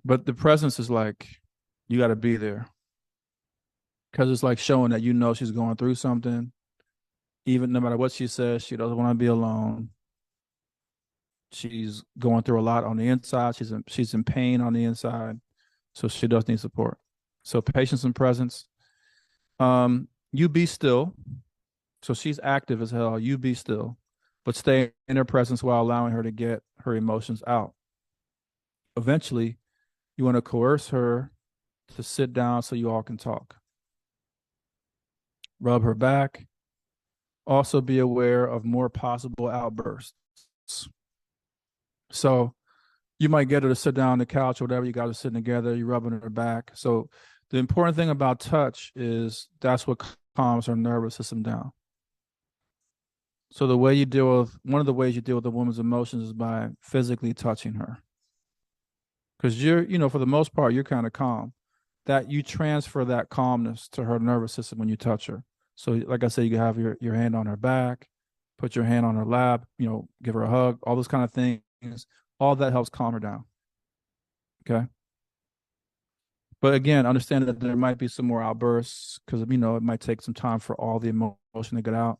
But the presence is like, you got to be there because it's like showing that you know she's going through something. Even no matter what she says, she doesn't want to be alone. She's going through a lot on the inside. She's in pain on the inside, so she does need support. So patience and presence. You be still. So she's active as hell. You be still, but stay in her presence while allowing her to get her emotions out. Eventually, you want to coerce her to sit down so you all can talk. Rub her back. Also, be aware of more possible outbursts. So you might get her to sit down on the couch or whatever. You guys are sitting together. You're rubbing her back. So the important thing about touch is that's what calms her nervous system down. So the way you deal with one of the ways you deal with a woman's emotions is by physically touching her. Because for the most part, you're kind of calm. That you transfer that calmness to her nervous system when you touch her. So, like I said, you can have your hand on her back, put your hand on her lap, give her a hug, all those kind of things. All that helps calm her down. Okay. But again, understand that there might be some more outbursts because it might take some time for all the emotion to get out.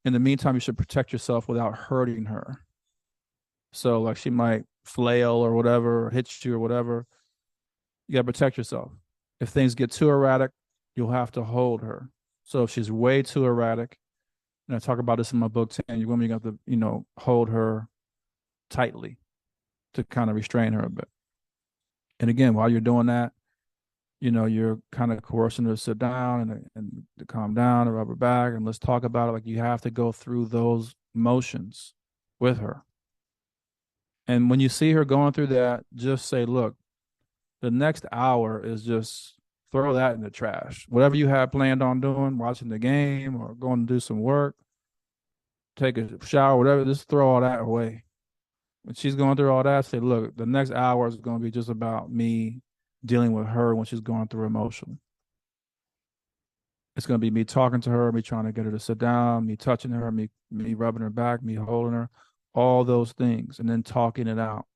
In the meantime, you should protect yourself without hurting her. So, like, she might flail or whatever, or hit you or whatever. You gotta protect yourself. If things get too erratic, you'll have to hold her. So if she's way too erratic, and I talk about this in my book 10, you're going to have to, hold her tightly to kind of restrain her a bit. And again, while you're doing that, you're kind of coercing her to sit down and to calm down and rub her back and let's talk about it. Like you have to go through those motions with her. And when you see her going through that, just say, look, the next hour is just throw that in the trash. Whatever you have planned on doing, watching the game or going to do some work, take a shower, whatever, just throw all that away. When she's going through all that, say, look, the next hour is going to be just about me dealing with her when she's going through emotionally. It's going to be me talking to her, me trying to get her to sit down, me touching her, me rubbing her back, me holding her, all those things, and then talking it out.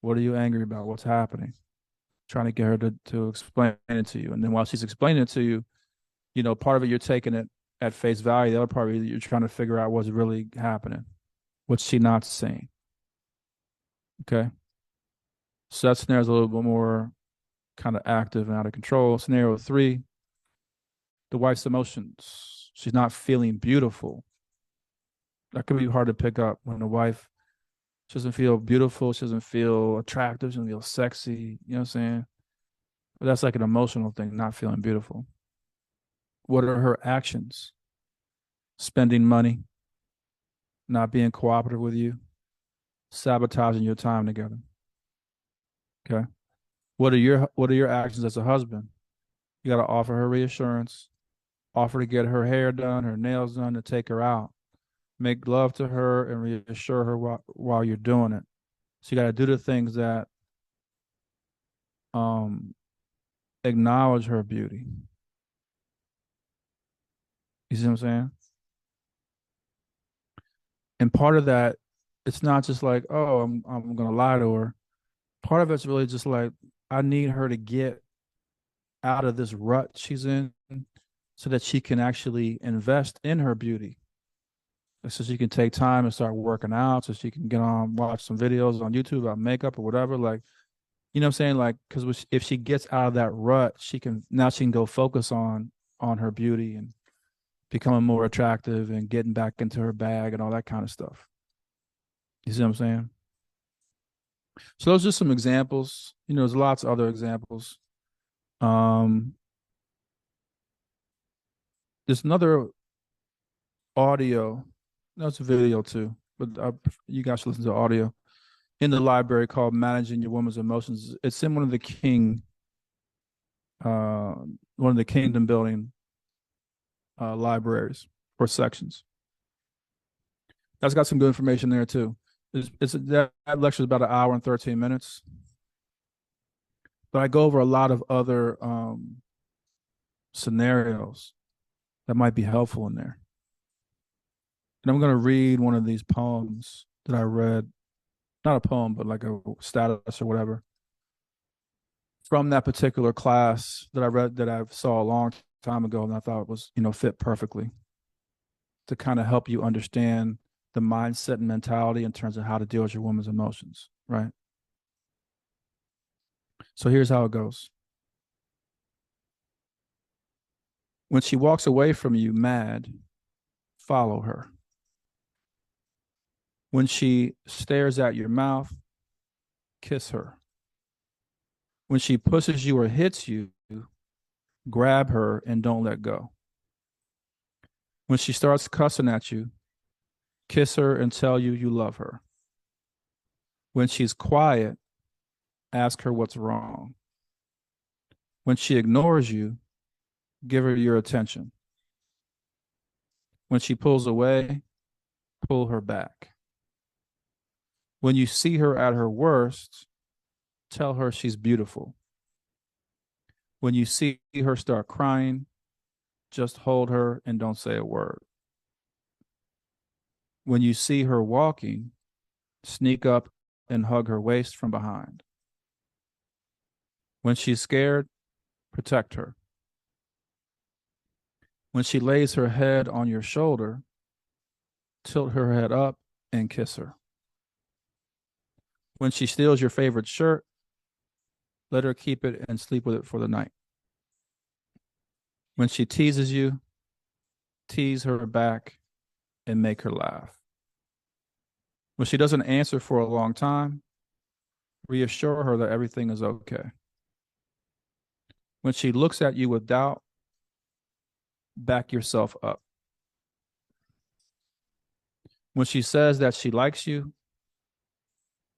What are you angry about? What's happening? Trying to get her to explain it to you. And then while she's explaining it to you, part of it you're taking it at face value. The other part of it you're trying to figure out what's really happening. What's she not saying? Okay. So that scenario is a little bit more kind of active and out of control. Scenario three, the wife's emotions. She's not feeling beautiful. That could be hard to pick up when the wife she doesn't feel beautiful, she doesn't feel attractive, she doesn't feel sexy. You know what I'm saying? But that's like an emotional thing, not feeling beautiful. What are her actions? Spending money, not being cooperative with you, sabotaging your time together. Okay. What are your actions as a husband? You got to offer her reassurance, offer to get her hair done, her nails done, to take her out. Make love to her and reassure her while you're doing it. So you got to do the things that um acknowledge her beauty. You see what I'm saying? And part of that, it's not just like, oh, I'm gonna lie to her. Part of it's really just like I need her to get out of this rut she's in so that she can actually invest in her beauty. So she can take time and start working out, so she can get on, watch some videos on YouTube about makeup or whatever. Like, you know what I'm saying? Like, because if she gets out of that rut, she can go focus on her beauty and becoming more attractive and getting back into her bag and all that kind of stuff. You see what I'm saying? So those are just some examples. There's lots of other examples. Um, there's another audio. That's a video too, but you guys should listen to audio in the library called "Managing Your Woman's Emotions." It's in uh, one of the kingdom building libraries or sections. That's got some good information there too. That lecture is about an hour and 13 minutes, but I go over a lot of other scenarios that might be helpful in there. And I'm going to read one of these poems that I read, not a poem, but like a status or whatever. from that particular class that I read, that I saw a long time ago, and I thought it was, fit perfectly to kind of help you understand the mindset and mentality in terms of how to deal with your woman's emotions, right? So here's how it goes. When she walks away from you mad, follow her. When she stares at your mouth, kiss her. When she pushes you or hits you, grab her and don't let go. When she starts cussing at you, kiss her and tell you love her. When she's quiet, ask her what's wrong. When she ignores you, give her your attention. When she pulls away, pull her back. When you see her at her worst, tell her she's beautiful. When you see her start crying, just hold her and don't say a word. When you see her walking, sneak up and hug her waist from behind. When she's scared, protect her. When she lays her head on your shoulder, tilt her head up and kiss her. When she steals your favorite shirt, let her keep it and sleep with it for the night. When she teases you, tease her back and make her laugh. When she doesn't answer for a long time, reassure her that everything is okay. When she looks at you with doubt, back yourself up. When she says that she likes you,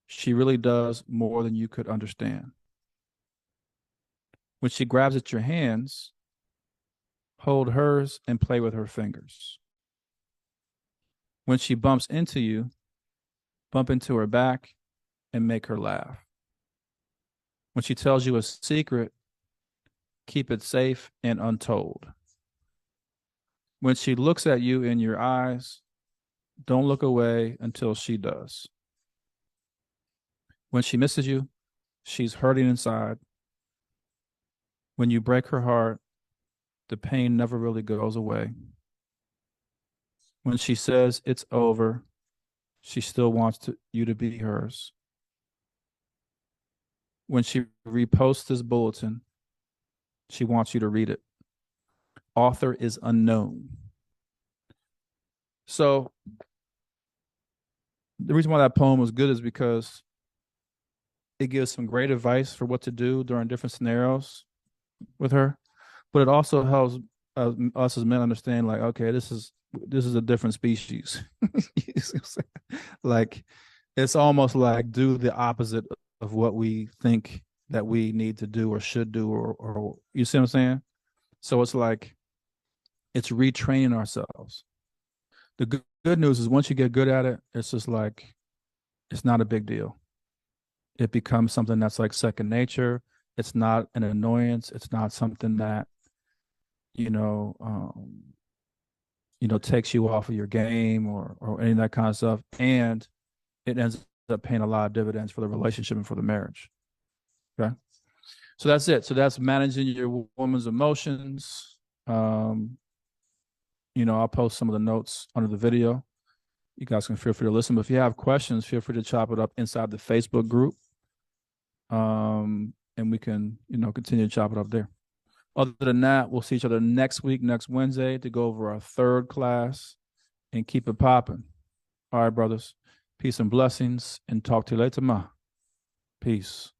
she really does more than you could understand. When she grabs at your hands, hold hers and play with her fingers. When she bumps into you, bump into her back and make her laugh. When she tells you a secret, keep it safe and untold. When she looks at you in your eyes, don't look away until she does. When she misses you, she's hurting inside. When you break her heart, the pain never really goes away. When she says it's over, she still wants you to be hers. When she reposts this bulletin, she wants you to read it. Author is unknown. So the reason why that poem was good is because it gives some great advice for what to do during different scenarios with her, but it also helps us as men understand, like, okay, this is a different species. Like, it's almost like do the opposite of what we think that we need to do or should do, or you see what I'm saying? So it's like it's retraining ourselves. The good news is once you get good at it, it's just like it's not a big deal. It becomes something that's like second nature. It's not an annoyance. It's not something that you know takes you off of your game or any of that kind of stuff. And it ends up paying a lot of dividends for the relationship and for the marriage. Okay. So that's it. So that's managing your woman's emotions. I'll post some of the notes under the video. You guys can feel free to listen. But if you have questions, feel free to chop it up inside the Facebook group. And we can, continue to chop it up there. Other than that, we'll see each other next week, next Wednesday, to go over our third class and keep it popping. All right, brothers. Peace and blessings, and talk to you later, ma. Peace.